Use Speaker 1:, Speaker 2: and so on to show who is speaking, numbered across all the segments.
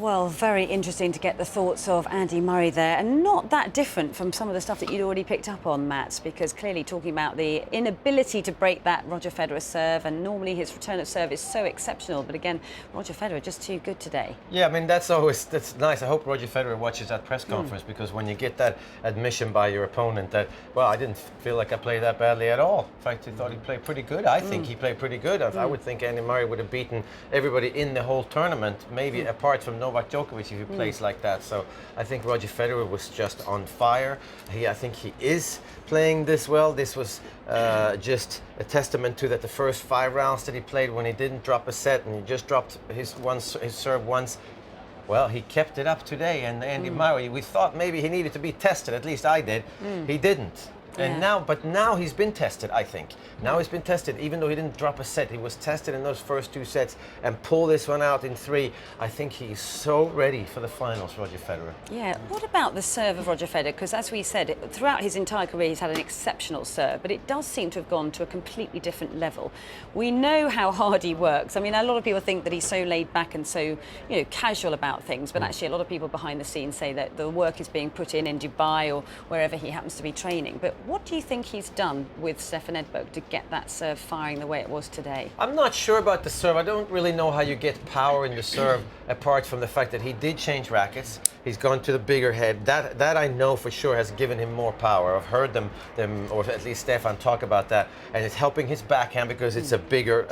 Speaker 1: Well, very interesting to get the thoughts of Andy Murray there, and not that different from some of the stuff that you'd already picked up on, Matt, because clearly talking about the inability to break that Roger Federer serve, and normally his return of serve is so exceptional, but again, Roger Federer just too good today.
Speaker 2: Yeah, I mean, that's nice. I hope Roger Federer watches that press conference, because when you get that admission by your opponent that, well, I didn't feel like I played that badly at all. In fact, I thought he played pretty good. I think he played pretty good. I would think Andy Murray would have beaten everybody in the whole tournament, maybe apart from Novak Djokovic if he plays like that. So I think Roger Federer was just on fire. I think he is playing this well. This was just a testament to that the first 5 rounds that he played, when he didn't drop a set and he just dropped his serve once, well, he kept it up today. And Andy Murray, we thought maybe he needed to be tested. At least I did. He didn't. And now he's been tested, I think. Now he's been tested, even though he didn't drop a set. He was tested in those first 2 sets and pull this one out in 3. I think he's so ready for the finals, Roger Federer.
Speaker 1: Yeah, what about the serve of Roger Federer? Because as we said, throughout his entire career, he's had an exceptional serve, but it does seem to have gone to a completely different level. We know how hard he works. I mean, a lot of people think that he's so laid back and so, casual about things, but actually a lot of people behind the scenes say that the work is being put in Dubai or wherever he happens to be training. But what do you think he's done with Stefan Edberg to get that serve firing the way it was today?
Speaker 2: I'm not sure about the serve. I don't really know how you get power in the serve apart from the fact that he did change rackets. He's gone to the bigger head. That I know for sure has given him more power. I've heard them or at least Stefan talk about that, and it's helping his backhand because it's a bigger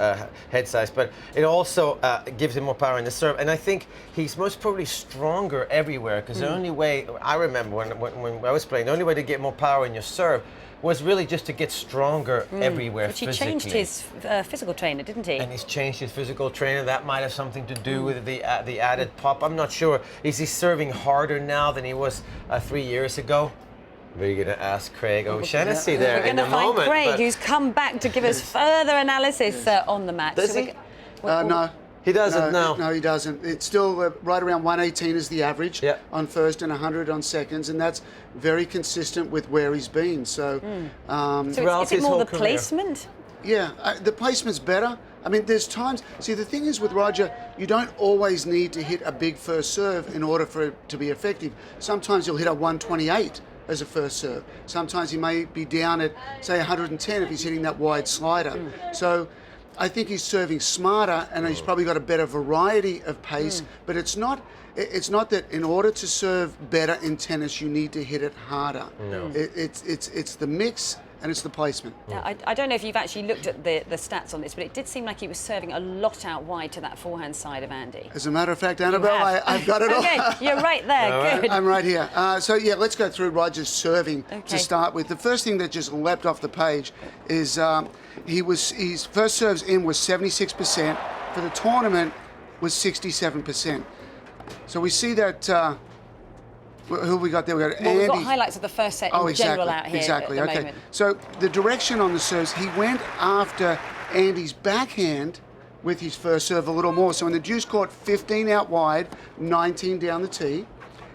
Speaker 2: head size, but it also gives him more power in the serve. And I think he's most probably stronger everywhere, because the only way, I remember when I was playing, the only way to get more power in your serve was really just to get stronger everywhere physically.
Speaker 1: He changed his physical trainer, didn't he?
Speaker 2: And he's changed his physical trainer. That might have something to do with the added pop. I'm not sure. Is he serving harder now than he was 3 years ago? We're going to ask Craig O'Shaughnessy there in a moment.
Speaker 1: We're going to find Craig, who's come back to give us further analysis on the match.
Speaker 2: Does he?
Speaker 3: No.
Speaker 2: He doesn't, no.
Speaker 3: No, he doesn't. It's still right around 118 is the average on first and 100 on seconds, and that's very consistent with where he's been. So,
Speaker 1: so is it more the placement?
Speaker 3: Yeah, the placement's better. I mean, there's times... See, the thing is with Roger, you don't always need to hit a big first serve in order for it to be effective. Sometimes you'll hit a 128 as a first serve. Sometimes he may be down at, say, 110 if he's hitting that wide slider. So I think he's serving smarter, and he's probably got a better variety of pace, but it's not that in order to serve better in tennis you need to hit it harder.
Speaker 2: No.
Speaker 3: It's the mix and it's the placement.
Speaker 1: Now, I don't know if you've actually looked at the stats on this, but it did seem like he was serving a lot out wide to that forehand side of Andy.
Speaker 3: As a matter of fact, Annabelle, I've got it all.
Speaker 1: Okay, you're right there. Good.
Speaker 3: I'm right here. So yeah, let's go through Roger's serving to start with. The first thing that just leapt off the page is his first serves in was 76%. For the tournament was 67%. So we see that. Who have we got there? We got Andy.
Speaker 1: We've got highlights of the first set in general out here at the moment.
Speaker 3: So the direction on the serves, he went after Andy's backhand with his first serve a little more. So in the deuce court, 15 out wide, 19 down the tee.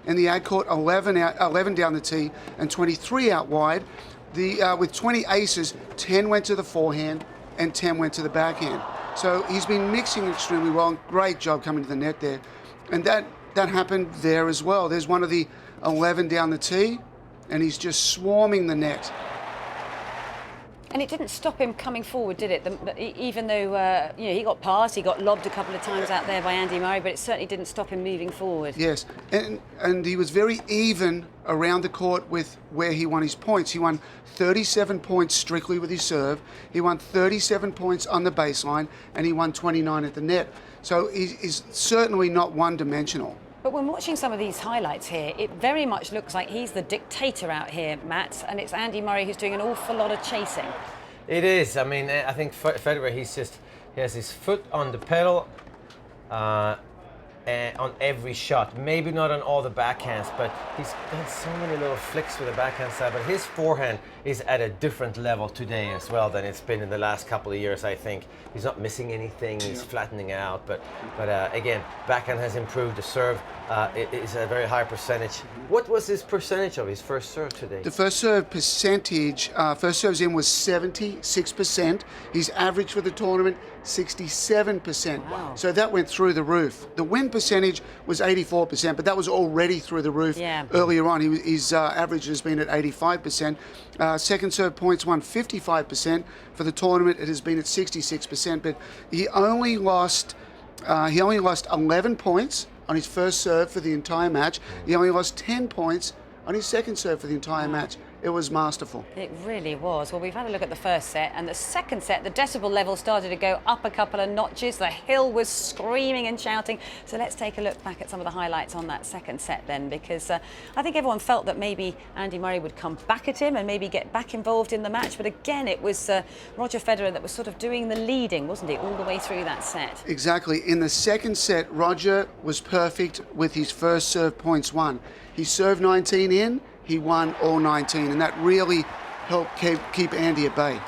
Speaker 3: In the ad court, 11 down the tee and 23 out wide. With 20 aces, 10 went to the forehand and 10 went to the backhand. So he's been mixing extremely well. Great job coming to the net there. And that happened there as well. There's one of the 11 down the tee, and he's just swarming the net.
Speaker 1: And it didn't stop him coming forward, did it? Even though he got passed, he got lobbed a couple of times out there by Andy Murray, but it certainly didn't stop him moving forward.
Speaker 3: Yes, and he was very even around the court with where he won his points. He won 37 points strictly with his serve. He won 37 points on the baseline, and he won 29 at the net. So he's certainly not one-dimensional.
Speaker 1: But when watching some of these highlights here, it very much looks like he's the dictator out here, Matt, and it's Andy Murray who's doing an awful lot of chasing.
Speaker 2: It is. I mean, I think Federer, he has his foot on the pedal on every shot. Maybe not on all the backhands, but he's got so many little flicks with the backhand side. But his forehand is at a different level today as well than it's been in the last couple of years, I think. He's not missing anything. He's flattening out. But again, backhand has improved. The serve is a very high percentage. What was his percentage of his first serve today?
Speaker 3: The first serve percentage, first serves in was 76%. His average for the tournament, 67%.
Speaker 1: Wow.
Speaker 3: So that went through the roof. The win percentage was 84%, but that was already through the roof earlier on. His average has been at 85%. Second serve points won 55%. For the tournament, it has been at 66%, but he only lost 11 points on his first serve for the entire match. He only lost 10 points on his second serve for the entire match. It was masterful.
Speaker 1: It really was. Well, we've had a look at the first set, and the second set, the decibel level started to go up a couple of notches. The hill was screaming and shouting. So let's take a look back at some of the highlights on that second set then, because I think everyone felt that maybe Andy Murray would come back at him and maybe get back involved in the match. But again, it was Roger Federer that was sort of doing the leading, wasn't he, all the way through that set?
Speaker 3: Exactly. In the second set, Roger was perfect with his first serve points won. He served 19 in. He won all 19, and that really helped keep Andy at bay.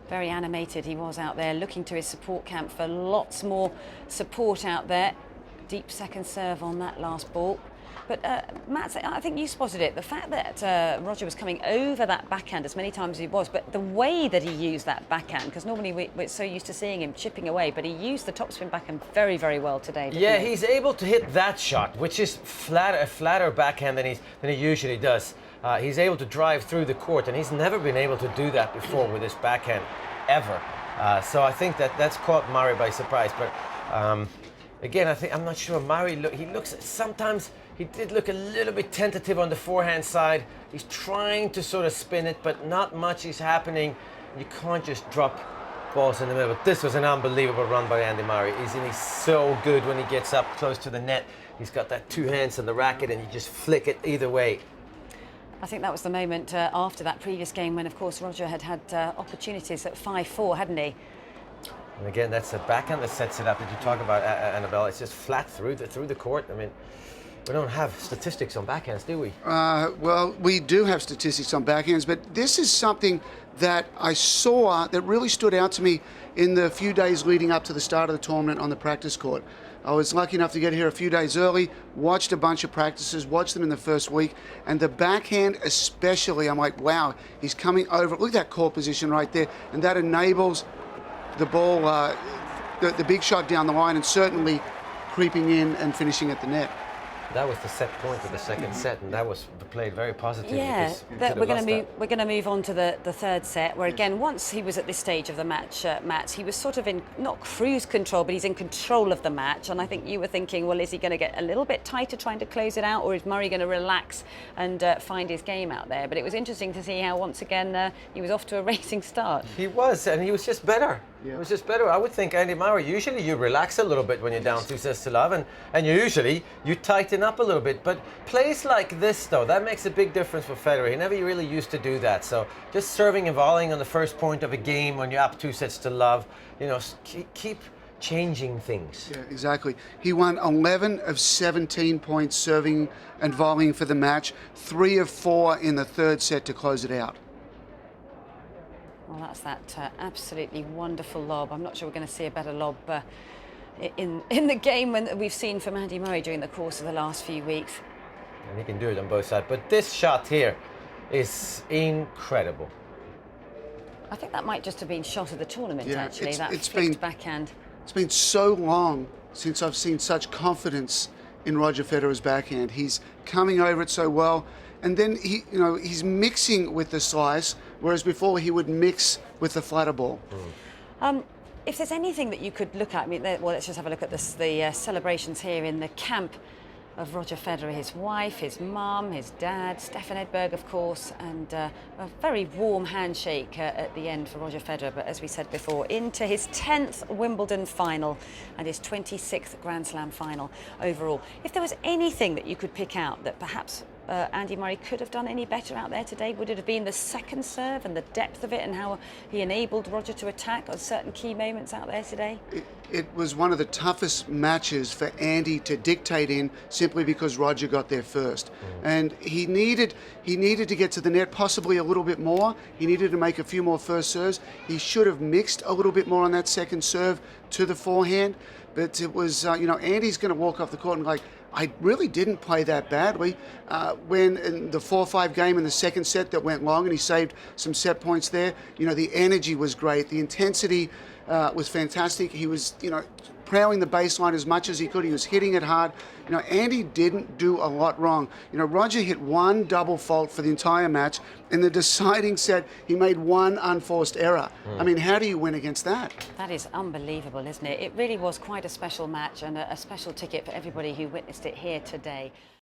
Speaker 1: Very animated he was out there, looking to his support camp for lots more support out there. Deep second serve on that last ball. But Matt, I think you spotted it. The fact that Roger was coming over that backhand as many times as he was, but the way that he used that backhand, because normally we're so used to seeing him chipping away, but he used the topspin backhand very, very well today.
Speaker 2: Yeah,
Speaker 1: he?
Speaker 2: he's able to hit that shot, which is a flatter backhand than he usually does. He's able to drive through the court, and he's never been able to do that before with his backhand, ever. So I think that's caught Murray by surprise. But again, I'm not sure Murray. He looks sometimes. He did look a little bit tentative on the forehand side. He's trying to sort of spin it, but not much is happening. You can't just drop balls in the middle. But this was an unbelievable run by Andy Murray. He's so good when he gets up close to the net. He's got that two hands on the racket, and you just flick it either way.
Speaker 1: I think that was the moment after that previous game when, of course, Roger had opportunities at 5-4, hadn't he?
Speaker 2: And again, that's a backhand that sets it up. Did you talk about Annabelle? It's just flat through the court. I mean, we don't have statistics on backhands, do we?
Speaker 3: Well, we do have statistics on backhands, but this is something that I saw that really stood out to me in the few days leading up to the start of the tournament on the practice court. I was lucky enough to get here a few days early, watched a bunch of practices, watched them in the first week, and the backhand especially, I'm like, wow, he's coming over. Look at that court position right there, and that enables the ball, the big shot down the line, and certainly creeping in and finishing at the net.
Speaker 2: That was the set point of the second set, and that was played very positively.
Speaker 1: Yeah, we're going to move on to the third set, where again, once he was at this stage of the match, Matt, he was sort of in not cruise control, but he's in control of the match. And I think you were thinking, well, is he going to get a little bit tighter trying to close it out, or is Murray going to relax and find his game out there? But it was interesting to see how once again he was off to a racing start.
Speaker 2: He was, and he was just better.
Speaker 3: Yeah.
Speaker 2: It was just better. I would think Andy Murray, usually you relax a little bit when you're down 2-0, and usually you tighten up a little bit. But plays like this, though, that makes a big difference for Federer. He never really used to do that. So just serving and volleying on the first point of a game when you're up 2-0, you know, keep changing things.
Speaker 3: Yeah, exactly. He won 11 of 17 points serving and volleying for the match, 3 of 4 in the third set to close it out.
Speaker 1: Well, that's that absolutely wonderful lob. I'm not sure we're going to see a better lob in the game that we've seen from Andy Murray during the course of the last few weeks.
Speaker 2: And he can do it on both sides. But this shot here is incredible.
Speaker 1: I think that might just have been shot of the tournament,
Speaker 3: Yeah,
Speaker 1: actually,
Speaker 3: it's
Speaker 1: that
Speaker 3: been-
Speaker 1: flicked backhand.
Speaker 3: It's been so long since I've seen such confidence in Roger Federer's backhand. He's coming over it so well, and then he's mixing with the slice, whereas before he would mix with the flatter ball.
Speaker 1: If there's anything that you could look at, well, let's just have a look at the celebrations here in the camp of Roger Federer, his wife, his mum, his dad, Stefan Edberg, of course, and a very warm handshake at the end for Roger Federer. But as we said before, into his 10th Wimbledon final and his 26th Grand Slam final overall. If there was anything that you could pick out that perhaps Andy Murray could have done any better out there today, would it have been the second serve and the depth of it and how he enabled Roger to attack on certain key moments out there today?
Speaker 3: It was one of the toughest matches for Andy to dictate in, simply because Roger got there first. And he needed to get to the net possibly a little bit more. He needed to make a few more first serves. He should have mixed a little bit more on that second serve to the forehand. But it was, Andy's going to walk off the court and I really didn't play that badly. When in the 4-5 game in the second set that went long and he saved some set points there, the energy was great. The intensity was fantastic. He was, prowling the baseline as much as he could. He was hitting it hard. You know, Andy didn't do a lot wrong. You know, Roger hit one double fault for the entire match. In the deciding set, he made one unforced error. I mean, how do you win against that?
Speaker 1: That is unbelievable, isn't it? It really was quite a special match and a special ticket for everybody who witnessed it here today.